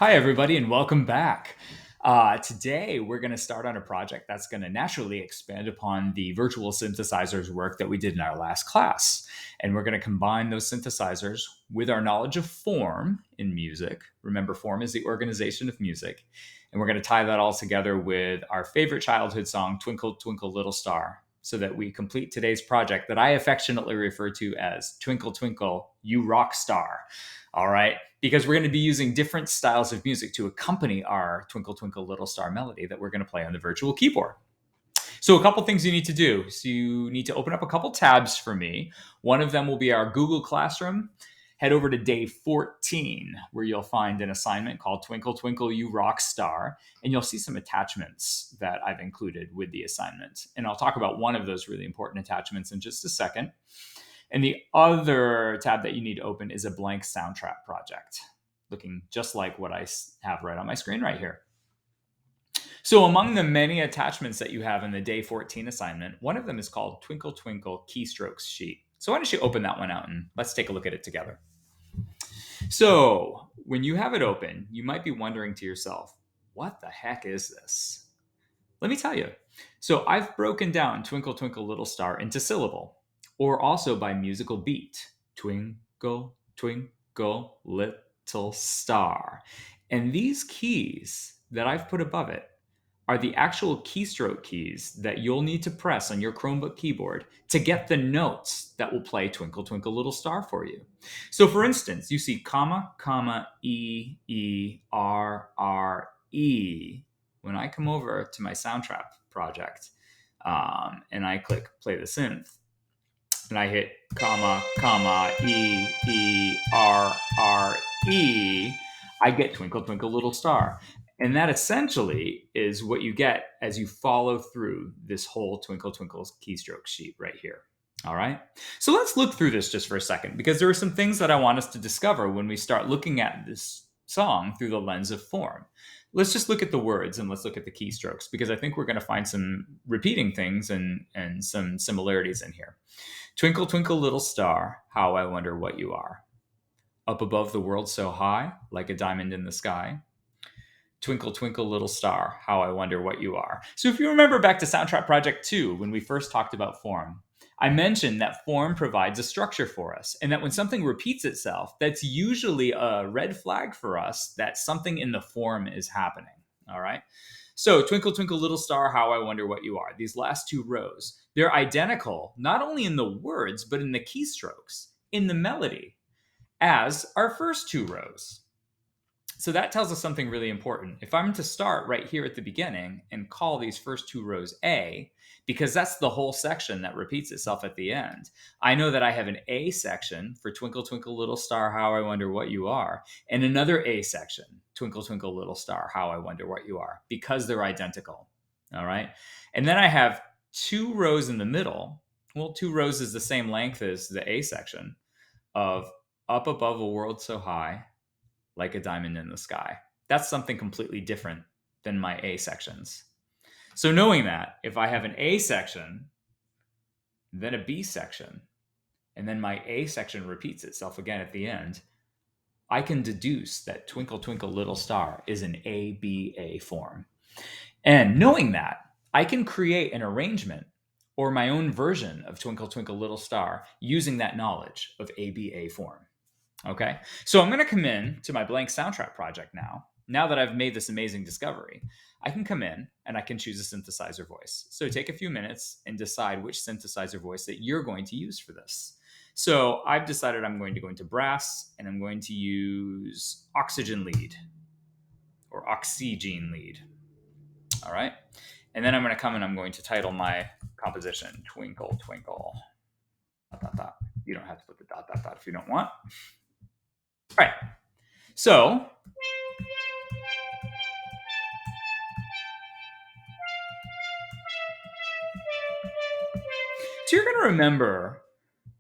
Hi, everybody, and welcome back. Today, we're going to start on a project that's going to naturally expand upon the virtual synthesizers work that we did in our last class. And we're going to combine those synthesizers with our knowledge of form in music. Remember, form is the organization of music. And we're going to tie that all together with our favorite childhood song, Twinkle, Twinkle, Little Star, so that we complete today's project that I affectionately refer to as Twinkle, Twinkle, You Rock Star. All right, because we're going to be using different styles of music to accompany our Twinkle Twinkle Little Star melody that we're going to play on the virtual keyboard. So a couple things you need to do. So you need to open up a couple tabs for me. One of them will be our Google Classroom. Head over to day 14, where you'll find an assignment called Twinkle Twinkle You Rock Star, and you'll see some attachments that I've included with the assignment. And I'll talk about one of those really important attachments in just a second. And the other tab that you need to open is a blank Soundtrap project, looking just like what I have right on my screen right here. So among the many attachments that you have in the day 14 assignment, one of them is called Twinkle Twinkle Keystrokes Sheet. So why don't you open that one out and let's take a look at it together. So when you have it open, you might be wondering to yourself, what the heck is this? Let me tell you. So I've broken down Twinkle Twinkle Little Star into syllable, or also by musical beat. Twinkle, twinkle, little star. And these keys that I've put above it are the actual keystroke keys that you'll need to press on your Chromebook keyboard to get the notes that will play Twinkle, Twinkle, Little Star for you. So for instance, you see comma, comma, E, E, R, R, E. When I come over to my Soundtrap project and I click play the synth, and I hit comma, comma, E, E, R, R, E, I get Twinkle, Twinkle, Little Star. And that essentially is what you get as you follow through this whole Twinkle, Twinkle keystroke sheet right here. All right. So let's look through this just for a second, because there are some things that I want us to discover when we start looking at this song through the lens of form. Let's just look at the words and let's look at the keystrokes, because I think we're going to find some repeating things and some similarities in here. Twinkle, twinkle, little star, how I wonder what you are. Up above the world so high, like a diamond in the sky. Twinkle, twinkle, little star, how I wonder what you are. So if you remember back to Soundtrap Project 2, when we first talked about form, I mentioned that form provides a structure for us, and that when something repeats itself, that's usually a red flag for us that something in the form is happening. All right. So, twinkle, twinkle, little star, how I wonder what you are. These last two rows, they're identical, not only in the words, but in the keystrokes, in the melody, as our first two rows. So that tells us something really important. If I'm to start right here at the beginning and call these first two rows A, because that's the whole section that repeats itself at the end, I know that I have an A section for Twinkle, Twinkle, Little Star, how I wonder what you are, and another A section, Twinkle, Twinkle, Little Star, how I wonder what you are, because they're identical. All right. And then I have two rows in the middle. Well, two rows is the same length as the A section of up above a world so high, like a diamond in the sky. That's something completely different than my A sections. So knowing that, if I have an A section, then a B section, and then my A section repeats itself again at the end, I can deduce that Twinkle, Twinkle, Little Star is an ABA form. And knowing that, I can create an arrangement or my own version of Twinkle, Twinkle, Little Star using that knowledge of ABA form. Okay, so I'm going to come in to my blank Soundtrap project now. Now that I've made this amazing discovery, I can come in and I can choose a synthesizer voice. So take a few minutes and decide which synthesizer voice that you're going to use for this. So I've decided I'm going to go into brass and I'm going to use oxygen lead or oxygen lead. All right. And then I'm going to come and I'm going to title my composition Twinkle, Twinkle. Dot, dot, dot. You don't have to put the dot, dot, dot if you don't want. All right. So you're going to remember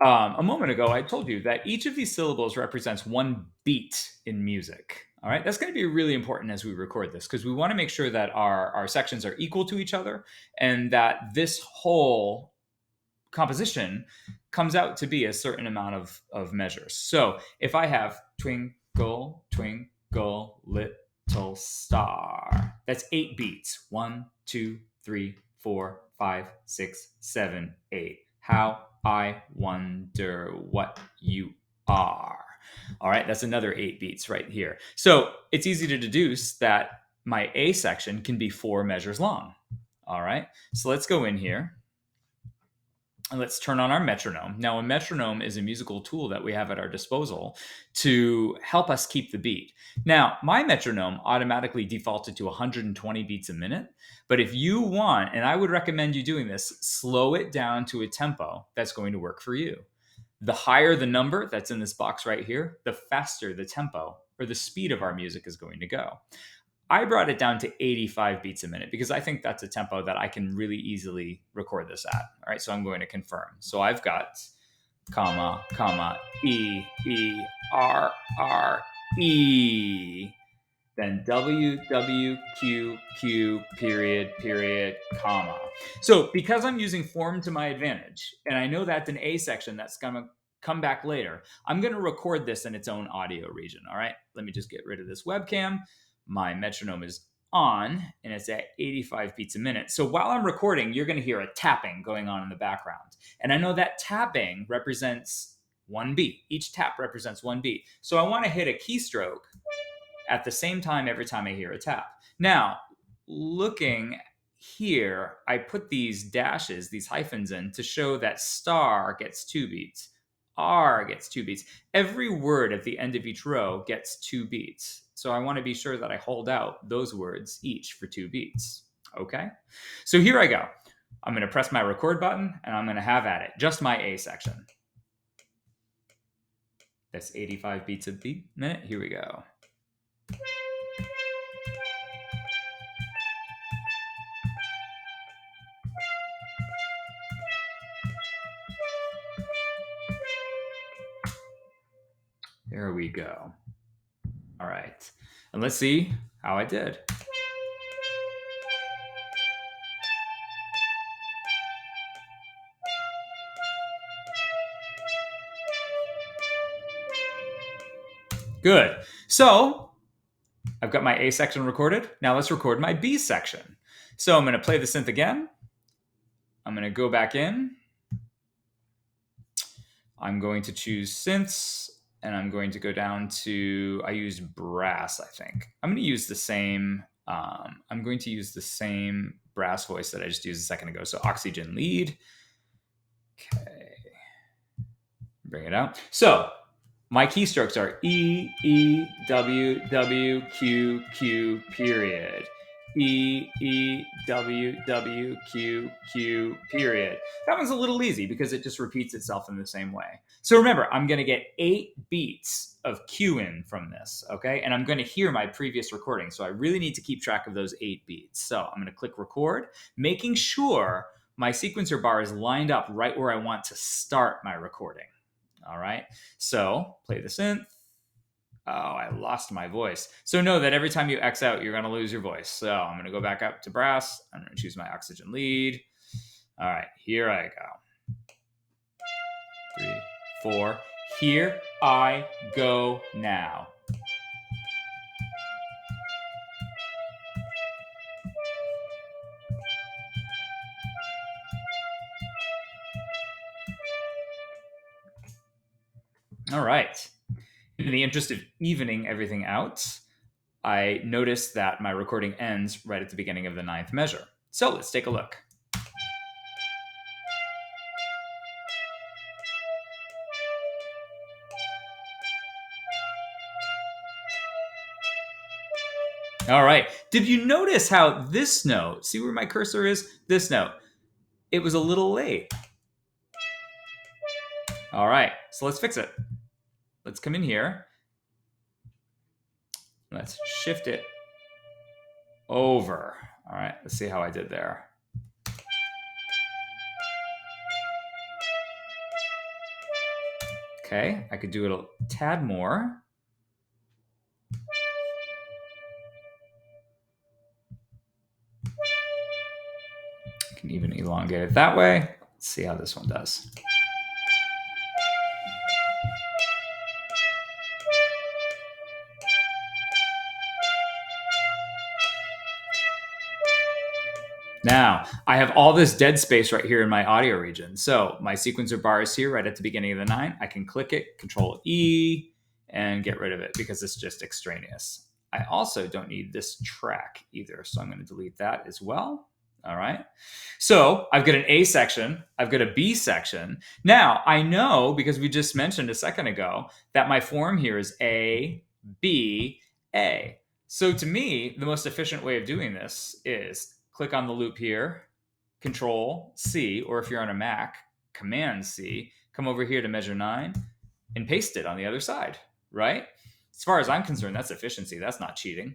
a moment ago, I told you that each of these syllables represents one beat in music. All right. That's going to be really important as we record this, because we want to make sure that our sections are equal to each other and that this whole composition comes out to be a certain amount of measures. So if I have twinkle, twinkle, little little star. That's 8 beats. 1, 2, 3, 4, 5, 6, 7, 8. How I wonder what you are. All right, that's another 8 beats right here. So it's easy to deduce that my A section can be 4 measures long. All right, so let's go in here and let's turn on our metronome. Now, a metronome is a musical tool that we have at our disposal to help us keep the beat. Now, my metronome automatically defaulted to 120 beats a minute, but if you want, and I would recommend you doing this, slow it down to a tempo that's going to work for you. The higher the number that's in this box right here, the faster the tempo or the speed of our music is going to go. I brought it down to 85 beats a minute because I think that's a tempo that I can really easily record this at. All right, so I'm going to confirm. So I've got comma, comma, E, E, R, R, E, then W, W, Q, Q, period, period, comma. So because I'm using form to my advantage, and I know that's an A section that's going to come back later, I'm going to record this in its own audio region. All right, let me just get rid of this webcam. My metronome is on and it's at 85 beats a minute. So while I'm recording, you're going to hear a tapping going on in the background. And I know that tapping represents 1 beat. Each tap represents 1 beat. So I want to hit a keystroke at the same time every time I hear a tap. Now, looking here, I put these dashes, these hyphens in to show that star gets 2 beats. R gets 2 beats. Every word at the end of each row gets 2 beats. So I want to be sure that I hold out those words each for 2 beats. Okay? So here I go. I'm going to press my record button and I'm going to have at it. Just my A section. That's 85 beats a minute. Here we go. There we go. All right. And let's see how I did. Good. So I've got my A section recorded. Now let's record my B section. So I'm going to play the synth again. I'm going to go back in. I'm going to choose synths and I'm going to go down to, I used brass, I think. I'm going to use the same, brass voice that I just used a second ago. So oxygen lead. Okay. Bring it out. So my keystrokes are E, E, W, W, Q, Q, period. E, E, W, W, Q, Q, period. That one's a little easy because it just repeats itself in the same way. So remember, I'm going to get 8 beats of Q in from this, okay? And I'm going to hear my previous recording. So I really need to keep track of those 8 beats. So I'm going to click record, making sure my sequencer bar is lined up right where I want to start my recording. All right, so play the synth. Oh, I lost my voice. So know that every time you X out, you're going to lose your voice. So I'm going to go back up to brass. I'm going to choose my oxygen lead. All right, here I go. 3, 4. Here I go now. All right. In the interest of evening everything out, I noticed that my recording ends right at the beginning of the 9th measure. So let's take a look. All right. Did you notice how this note, see where my cursor is? This note, it was a little late. All right, so let's fix it. Let's come in here. Let's shift it over. All right, let's see how I did there. Okay, I could do it a tad more. I can even elongate it that way. Let's see how this one does. Now, I have all this dead space right here in my audio region. So my sequencer bar is here right at the beginning of the 9. I can click it, Control E, and get rid of it because it's just extraneous. I also don't need this track either, so I'm going to delete that as well. All right. So I've got an A section, I've got a B section. Now I know, because we just mentioned a second ago, that my form here is A, B, A. So to me, the most efficient way of doing this is click on the loop here, Control C, or if you're on a Mac, Command C, come over here to measure 9 and paste it on the other side, right? As far as I'm concerned, that's efficiency. That's not cheating.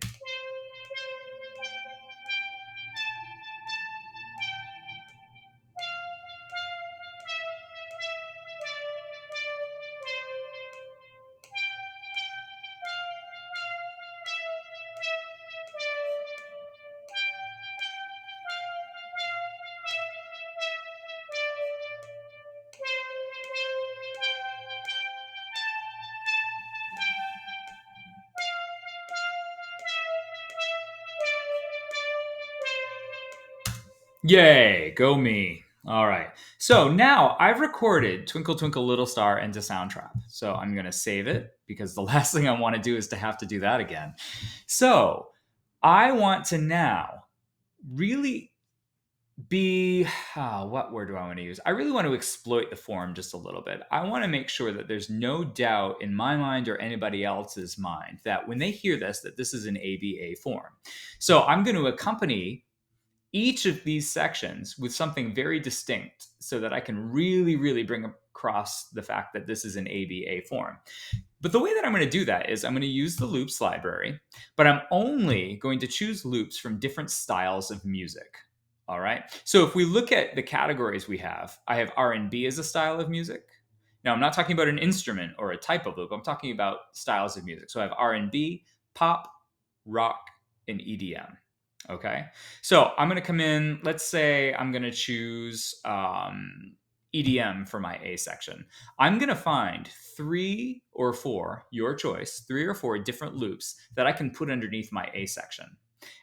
Yay, go me. All right. So now I've recorded Twinkle Twinkle Little Star into Soundtrap. So I'm going to save it because the last thing I want to do is to have to do that again. So I want to now really be what word do I want to use? I really want to exploit the form just a little bit. I want to make sure that there's no doubt in my mind or anybody else's mind that when they hear this, that this is an ABA form. So I'm going to accompany each of these sections with something very distinct so that I can really bring across the fact that this is an ABA form. But the way that I'm going to do that is I'm going to use the loops library, but I'm only going to choose loops from different styles of music. All right. So if we look at the categories we have, I have R&B as a style of music. Now I'm not talking about an instrument or a type of loop. I'm talking about styles of music. So I have R&B, pop, rock, and EDM. Okay. So I'm going to come in, let's say I'm going to choose EDM for my A section. I'm going to find 3 or 4, your choice, 3 or 4 different loops that I can put underneath my A section.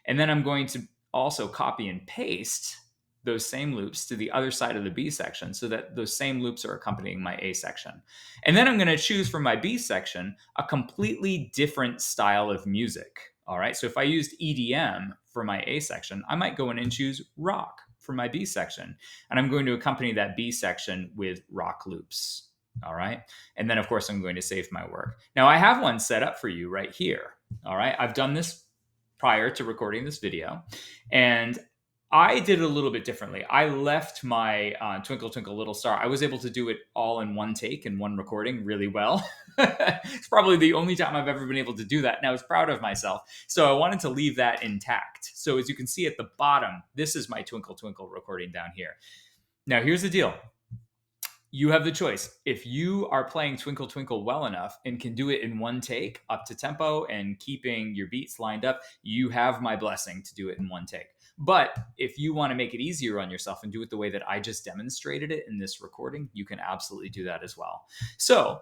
And then I'm going to also copy and paste those same loops to the other side of the B section so that those same loops are accompanying my A section. And then I'm going to choose for my B section a completely different style of music. All right. So if I used EDM for my A section, I might go in and choose rock for my B section. And I'm going to accompany that B section with rock loops. All right. And then, of course, I'm going to save my work. Now, I have one set up for you right here. All right. I've done this prior to recording this video. And I did it a little bit differently. I left my Twinkle Twinkle Little Star. I was able to do it all in one take in one recording really well. It's probably the only time I've ever been able to do that, and I was proud of myself. So I wanted to leave that intact. So as you can see at the bottom, this is my Twinkle Twinkle recording down here. Now here's the deal. You have the choice. If you are playing Twinkle Twinkle well enough and can do it in one take up to tempo and keeping your beats lined up, you have my blessing to do it in one take. But if you want to make it easier on yourself and do it the way that I just demonstrated it in this recording, you can absolutely do that as well. So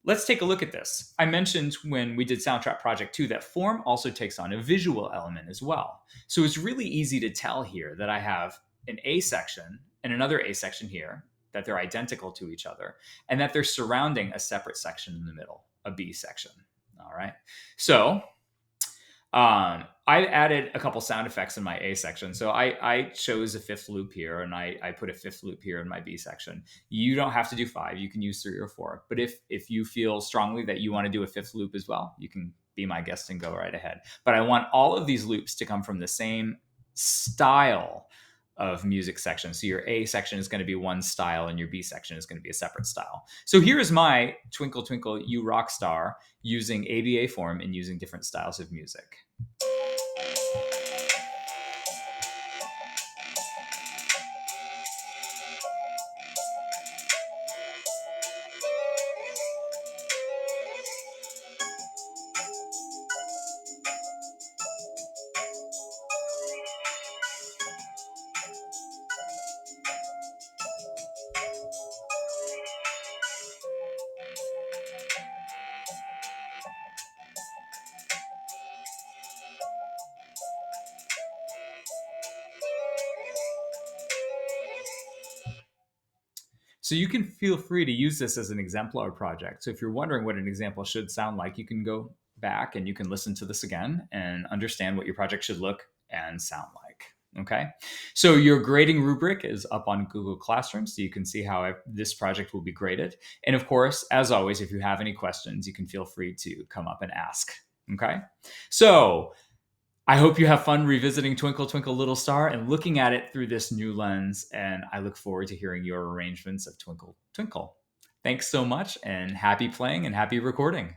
let's take a look at this. I mentioned when we did Soundtrap Project 2 that form also takes on a visual element as well. So it's really easy to tell here that I have an A section and another A section here, that they're identical to each other, and that they're surrounding a separate section in the middle, a B section. All right. So I added a couple sound effects in my A section. So I chose a 5th loop here, and I put a 5th loop here in my B section. You don't have to do 5. You can use 3 or 4. But if you feel strongly that you want to do a 5th loop as well, you can be my guest and go right ahead. But I want all of these loops to come from the same style of music section. So your A section is going to be one style and your B section is going to be a separate style. So here is my Twinkle Twinkle You Rock Star using ABA form and using different styles of music. So you can feel free to use this as an exemplar project. So if you're wondering what an example should sound like, you can go back and you can listen to this again and understand what your project should look and sound like. Okay. So your grading rubric is up on Google Classroom, so you can see how this project will be graded. And of course, as always, if you have any questions, you can feel free to come up and ask. Okay. So I hope you have fun revisiting Twinkle, Twinkle, Little Star and looking at it through this new lens. And I look forward to hearing your arrangements of Twinkle, Twinkle. Thanks so much, and happy playing and happy recording.